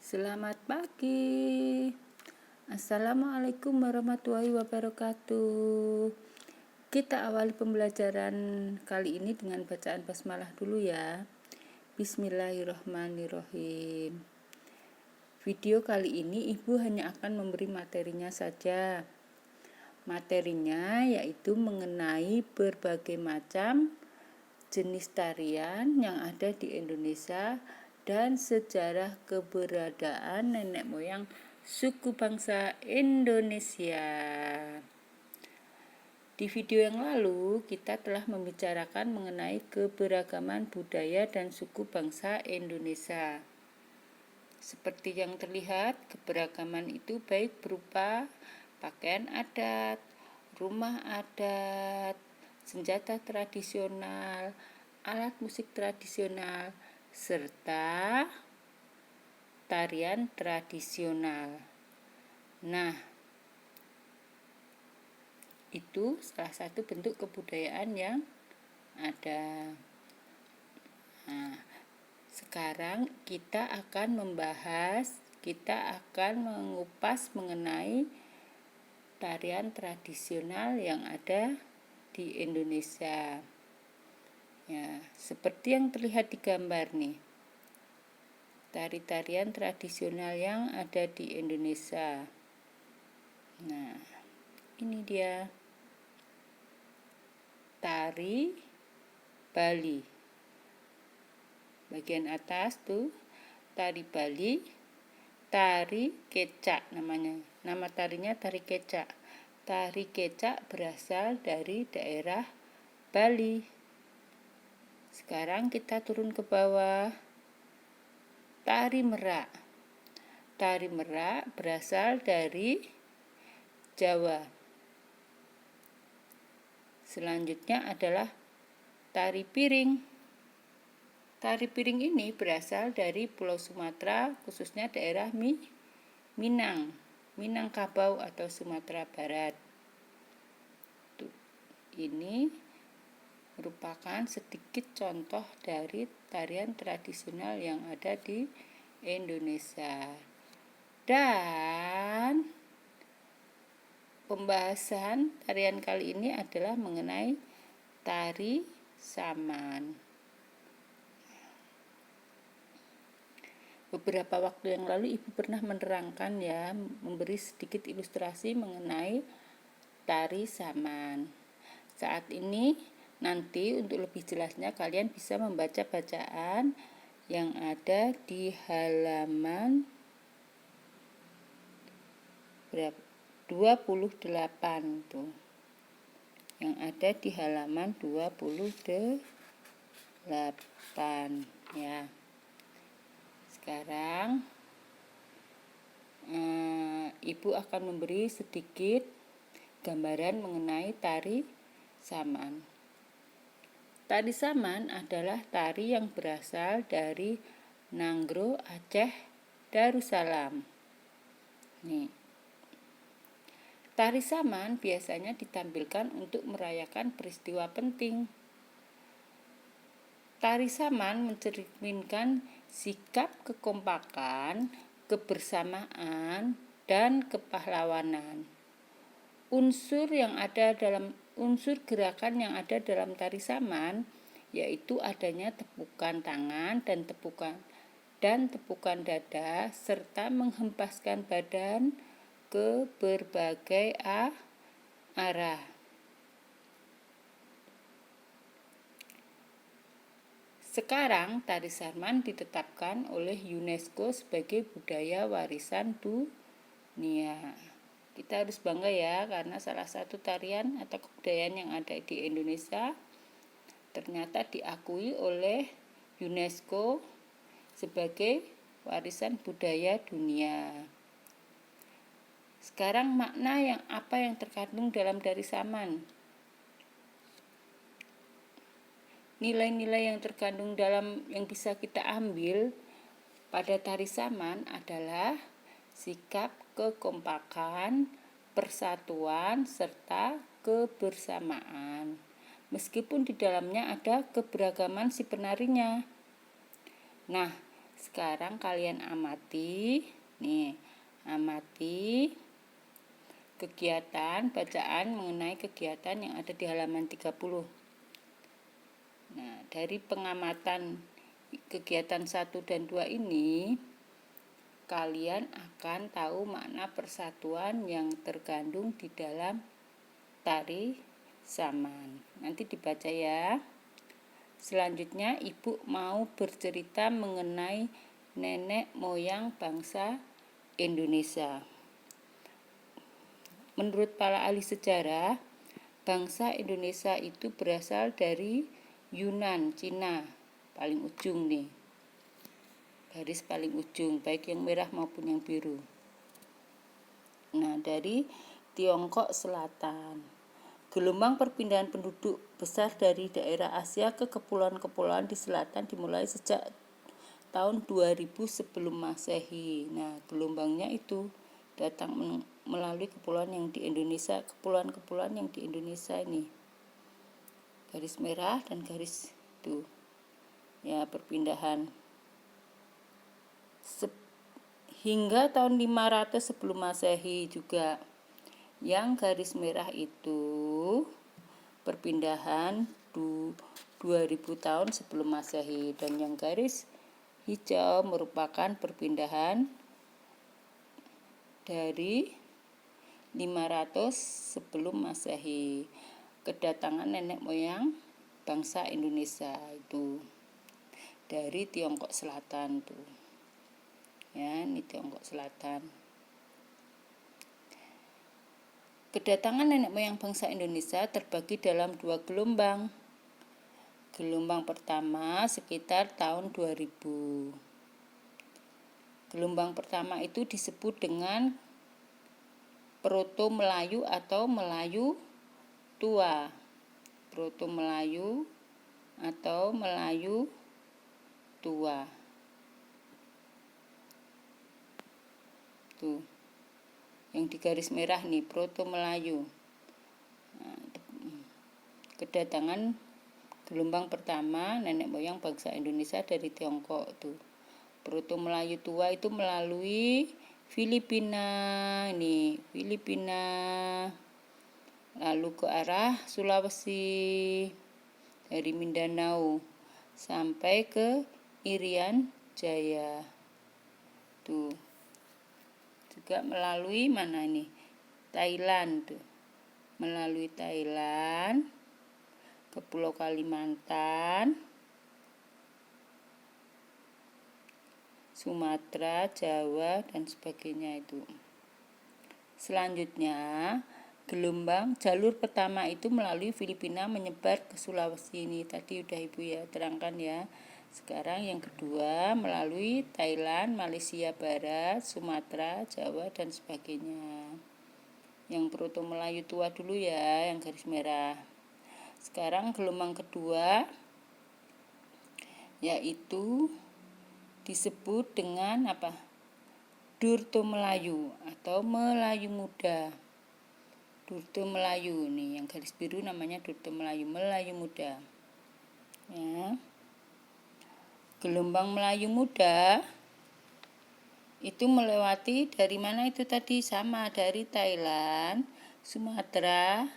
Selamat pagi. Assalamualaikum warahmatullahi wabarakatuh. Kita awali pembelajaran kali ini dengan bacaan basmalah dulu ya. Bismillahirrahmanirrahim. Video kali ini Ibu hanya akan memberi materinya saja. Materinya yaitu mengenai berbagai macam jenis tarian yang ada di Indonesia dan sejarah keberadaan nenek moyang suku bangsa Indonesia. Di video yang lalu kita telah membicarakan mengenai keberagaman budaya dan suku bangsa Indonesia. Seperti yang terlihat, keberagaman itu baik berupa pakaian adat, rumah adat, senjata tradisional, alat musik tradisional, serta tarian tradisional. Nah, itu salah satu bentuk kebudayaan yang ada. Nah, sekarang kita akan mengupas mengenai tarian tradisional yang ada di Indonesia. Ya, seperti yang terlihat di gambar nih. Tari-tarian tradisional yang ada di Indonesia. Nah, ini dia. Tari Bali. Bagian atas tuh tari Bali, tari kecak namanya. Nama tarinya tari kecak. Tari kecak berasal dari daerah Bali. Sekarang kita turun ke bawah. Tari merak. Tari merak berasal dari Jawa. Selanjutnya adalah tari piring. Tari piring ini berasal dari Pulau Sumatera, khususnya daerah Minangkabau atau Sumatera Barat. Ini merupakan sedikit contoh dari tarian tradisional yang ada di Indonesia. Dan pembahasan tarian kali ini adalah mengenai tari saman. Beberapa waktu yang lalu Ibu pernah menerangkan ya, memberi sedikit ilustrasi mengenai tari saman. Saat ini nanti untuk lebih jelasnya kalian bisa membaca bacaan yang ada di halaman 28 tuh. Yang ada di halaman 28 ya. Sekarang Ibu akan memberi sedikit gambaran mengenai tari saman. Tari saman adalah tari yang berasal dari Nanggro, Aceh, Darussalam. Nih. Tari saman biasanya ditampilkan untuk merayakan peristiwa penting. Tari saman mencerminkan sikap kekompakan, kebersamaan, dan kepahlawanan. Unsur gerakan yang ada dalam tari saman yaitu adanya tepukan tangan dan tepukan dada serta menghempaskan badan ke berbagai arah. Sekarang tari saman ditetapkan oleh UNESCO sebagai budaya warisan dunia. Kita harus bangga ya, karena salah satu tarian atau kebudayaan yang ada di Indonesia ternyata diakui oleh UNESCO sebagai warisan budaya dunia. Sekarang makna apa yang terkandung dalam tari saman? Nilai-nilai yang terkandung yang bisa kita ambil pada tari saman adalah sikap kekompakan, persatuan, serta kebersamaan. Meskipun di dalamnya ada keberagaman si penarinya. Nah, Sekarang kalian amati, nih, amati kegiatan bacaan mengenai kegiatan yang ada di halaman 30. Nah, dari pengamatan kegiatan 1 dan 2 ini, kalian akan tahu makna persatuan yang terkandung di dalam tari saman. Nanti dibaca ya. Selanjutnya, Ibu mau bercerita mengenai nenek moyang bangsa Indonesia. Menurut para ahli sejarah, bangsa Indonesia itu berasal dari Yunan, Cina, paling ujung nih. Garis paling ujung, baik yang merah maupun yang biru. Nah, dari Tiongkok Selatan. Gelombang perpindahan penduduk besar dari daerah Asia ke kepulauan-kepulauan di selatan dimulai sejak tahun 2000 sebelum Masehi. Nah, gelombangnya itu datang melalui kepulauan yang di Indonesia, kepulauan-kepulauan yang di Indonesia ini. Garis merah dan garis itu. Ya, perpindahan. Hingga tahun 500 sebelum Masehi juga. Yang garis merah itu perpindahan 2000 tahun sebelum Masehi, dan yang garis hijau merupakan perpindahan dari 500 sebelum Masehi. Kedatangan nenek moyang bangsa Indonesia itu dari Tiongkok Selatan tuh. Ya, ini Tiongkok Selatan. Kedatangan nenek moyang bangsa Indonesia terbagi dalam 2 gelombang. Gelombang pertama sekitar tahun 2000. Gelombang pertama itu disebut dengan Proto Melayu atau Melayu Tua. Proto Melayu atau Melayu Tua. Tuh. Yang di garis merah nih, Proto Melayu. Nah, kedatangan gelombang pertama nenek moyang bangsa Indonesia dari Tiongkok tuh. Proto Melayu Tua itu melalui Filipina, ini Filipina, lalu ke arah Sulawesi dari Mindanao sampai ke Irian Jaya. Tuh. Juga melalui mana ini? Thailand tuh. Melalui Thailand ke Pulau Kalimantan, Sumatera, Jawa dan sebagainya itu. Selanjutnya, gelombang jalur pertama itu melalui Filipina menyebar ke Sulawesi, ini tadi udah Ibu ya terangkan ya. Sekarang yang kedua melalui Thailand, Malaysia Barat, Sumatera, Jawa dan sebagainya. Yang Proto Melayu Tua dulu ya, yang garis merah. Sekarang gelombang kedua yaitu disebut dengan apa? Durto Melayu atau Melayu Muda. Durto Melayu nih, yang garis biru namanya Durto Melayu, Melayu Muda. Ya. Gelombang Melayu Muda itu melewati dari mana itu tadi? Sama, dari Thailand, Sumatera,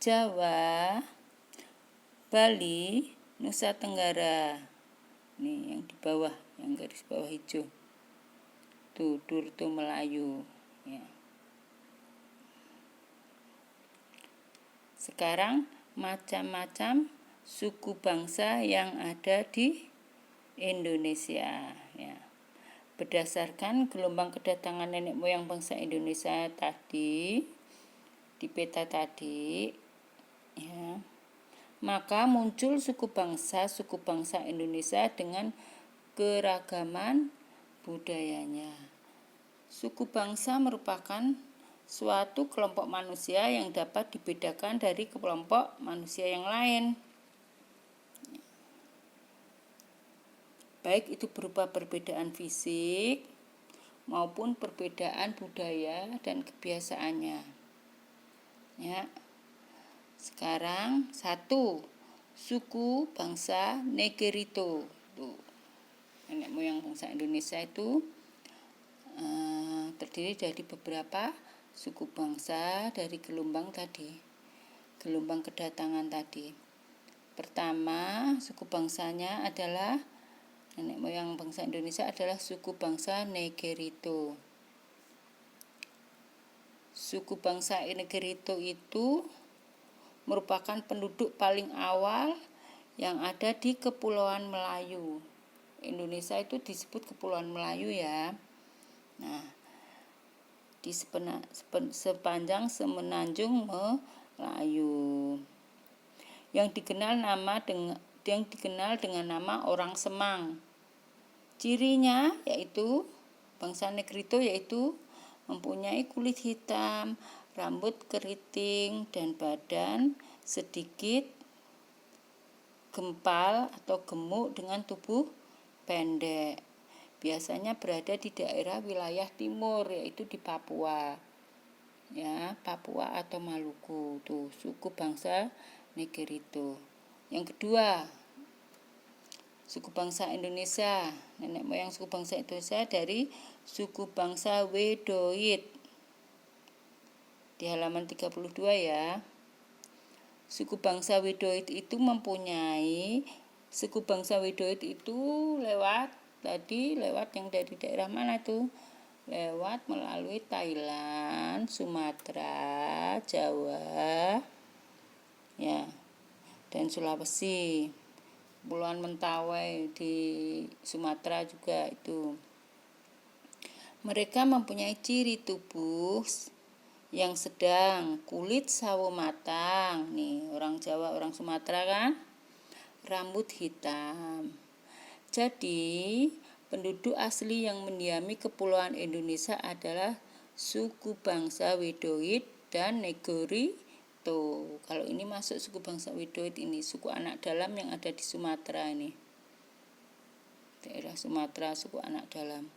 Jawa, Bali, Nusa Tenggara. Nih yang di bawah, yang garis bawah hijau. Tuh, Durto Melayu. Ya. Sekarang macam-macam suku bangsa yang ada di Indonesia ya. Berdasarkan gelombang kedatangan nenek moyang bangsa Indonesia tadi di peta tadi ya, maka muncul suku bangsa Indonesia dengan keragaman budayanya. Suku bangsa merupakan suatu kelompok manusia yang dapat dibedakan dari kelompok manusia yang lain. Baik itu berupa perbedaan fisik maupun perbedaan budaya dan kebiasaannya. Ya. Sekarang 1, suku bangsa Negerito. Tuh. Nenek moyang bangsa Indonesia itu terdiri dari beberapa suku bangsa dari gelombang kedatangan tadi. Pertama, suku bangsanya adalah nenek moyang bangsa Indonesia adalah suku bangsa Negerito. Suku bangsa Negerito itu merupakan penduduk paling awal yang ada di Kepulauan Melayu. Indonesia itu disebut Kepulauan Melayu ya. Nah, di sepanjang semenanjung Melayu yang dikenal dengan nama orang Semang. Cirinya yaitu bangsa Negrito yaitu mempunyai kulit hitam, rambut keriting, dan badan sedikit gempal atau gemuk dengan tubuh pendek. Biasanya berada di daerah wilayah timur yaitu di Papua. Ya, Papua atau Maluku. Tuh, suku bangsa Negerito. Yang kedua, suku bangsa Indonesia. Nenek moyang suku bangsa Indonesia dari suku bangsa Wedoit. Di halaman 32 ya. Suku bangsa Wedoit itu lewat yang dari daerah mana tuh? Lewat melalui Thailand, Sumatera, Jawa, ya, dan Sulawesi. Kepulauan Mentawai di Sumatera juga itu. Mereka mempunyai ciri tubuh yang sedang, kulit sawo matang. Nih, orang Jawa, orang Sumatera kan? Rambut hitam. Jadi, penduduk asli yang mendiami kepulauan Indonesia adalah suku bangsa Wedoit dan Negerito. Kalau ini masuk suku bangsa Wedoit ini, suku anak dalam yang ada di Sumatera ini. Daerah Sumatera, suku anak dalam.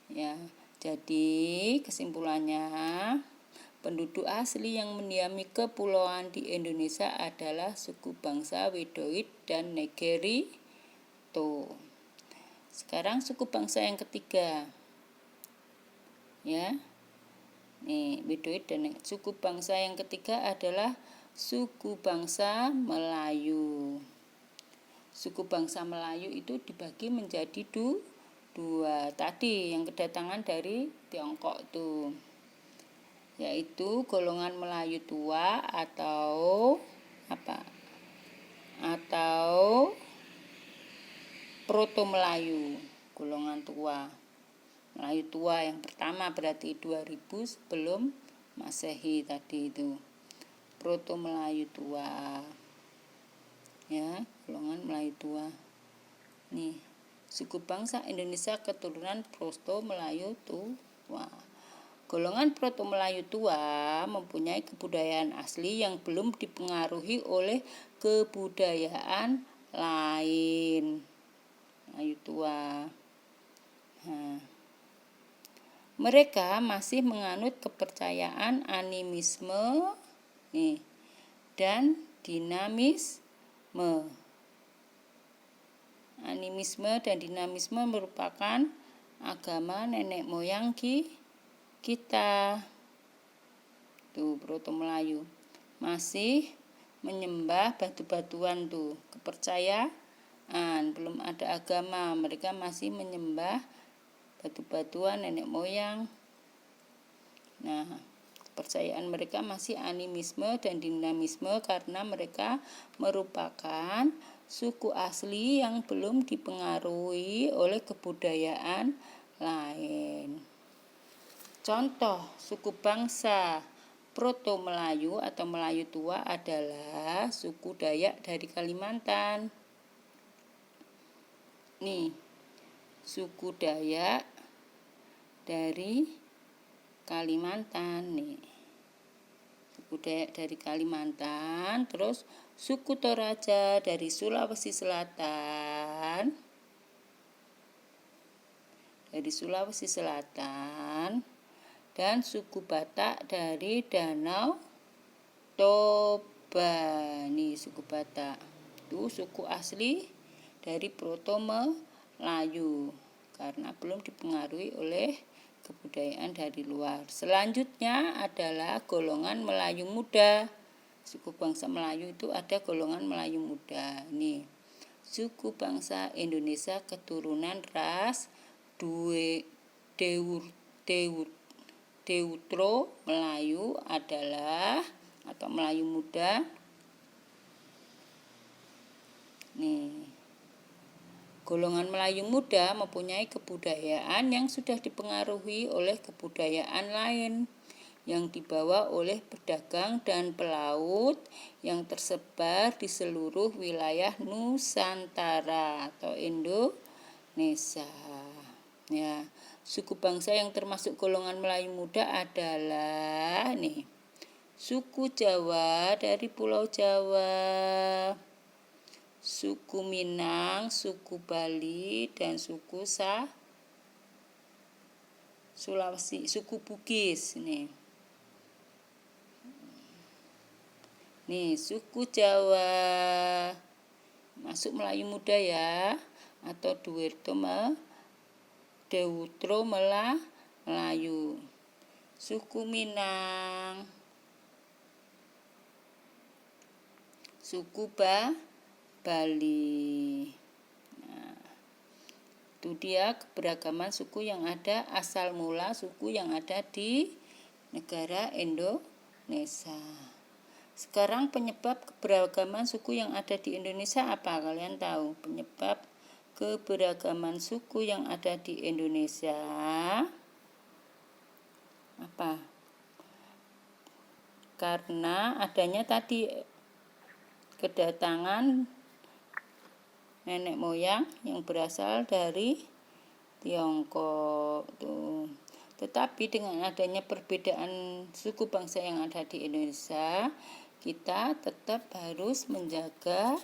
Ya, jadi kesimpulannya penduduk asli yang mendiami kepulauan di Indonesia adalah suku bangsa Wedoit dan Negerito. Sekarang suku bangsa yang ketiga. Ya. Nih, Wedoit dan suku bangsa yang ketiga adalah suku bangsa Melayu. Suku bangsa Melayu itu dibagi menjadi dua. Tadi yang kedatangan dari Tiongkok tuh. Yaitu golongan Melayu tua atau Proto Melayu, golongan tua. Melayu tua yang pertama berarti 2000 sebelum Masehi tadi itu. Proto Melayu tua. Ya, golongan Melayu tua. Nih, suku bangsa Indonesia keturunan Proto Melayu tua. Golongan Proto Melayu tua mempunyai kebudayaan asli yang belum dipengaruhi oleh kebudayaan lain. Melayu tua. Nah, mereka masih menganut kepercayaan animisme dan dinamisme. Animisme dan dinamisme merupakan agama nenek moyang kita. Tuh, Proto Melayu masih menyembah batu-batuan tuh, kepercayaan. Belum ada agama, mereka masih menyembah batu-batuan nenek moyang. Nah, kepercayaan mereka masih animisme dan dinamisme karena mereka merupakan suku asli yang belum dipengaruhi oleh kebudayaan lain. Contoh suku bangsa Proto Melayu atau Melayu tua adalah suku Dayak dari Kalimantan. Nih, suku Dayak dari Kalimantan nih. Suku Dayak dari Kalimantan, terus suku Toraja dari Sulawesi Selatan. Dan suku Batak dari Danau Toba. Nih, suku Batak. Itu suku asli dari Proto Melayu karena belum dipengaruhi oleh kebudayaan dari luar. Selanjutnya adalah golongan Melayu muda. Suku bangsa Melayu itu ada golongan Melayu muda. Nih, suku bangsa Indonesia keturunan ras Deutro Melayu adalah atau Melayu muda. Nih, golongan Melayu muda mempunyai kebudayaan yang sudah dipengaruhi oleh kebudayaan lain yang dibawa oleh pedagang dan pelaut yang tersebar di seluruh wilayah Nusantara atau Indonesia. Ya, suku bangsa yang termasuk golongan Melayu muda adalah suku Jawa dari Pulau Jawa, suku Minang, suku Bali, dan suku Sulawesi, suku Bugis. Nih, suku Jawa masuk Melayu muda ya, atau Deutro Melayu. Suku Minang, suku Bali. Nah, itu dia keberagaman suku yang ada, asal mula suku yang ada di negara Indonesia. Sekarang penyebab keberagaman suku yang ada di Indonesia apa? Kalian tahu penyebab keberagaman suku yang ada di Indonesia apa? Karena adanya tadi kedatangan nenek moyang yang berasal dari Tiongkok tuh. Tetapi dengan adanya perbedaan suku bangsa yang ada di Indonesia, kita tetap harus menjaga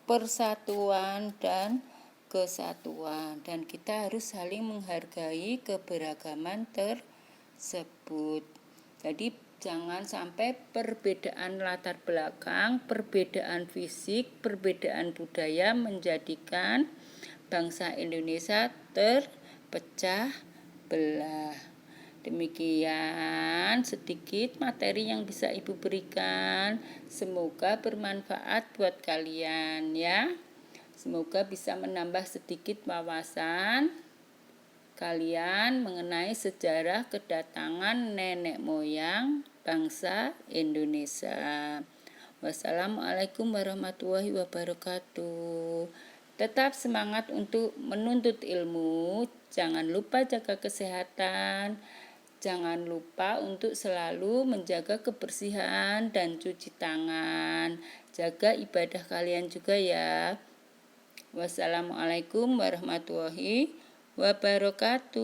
persatuan dan kesatuan, dan kita harus saling menghargai keberagaman tersebut. Jadi jangan sampai perbedaan latar belakang, perbedaan fisik, perbedaan budaya menjadikan bangsa Indonesia terpecah belah. Demikian sedikit materi yang bisa Ibu berikan. Semoga bermanfaat buat kalian ya. Semoga bisa menambah sedikit wawasan kalian mengenai sejarah kedatangan nenek moyang bangsa Indonesia. Wassalamualaikum warahmatullahi wabarakatuh. Tetap semangat untuk menuntut ilmu. Jangan lupa jaga kesehatan. Jangan lupa untuk selalu menjaga kebersihan dan cuci tangan. Jaga ibadah kalian juga ya. Wassalamualaikum warahmatullahi wabarakatuh.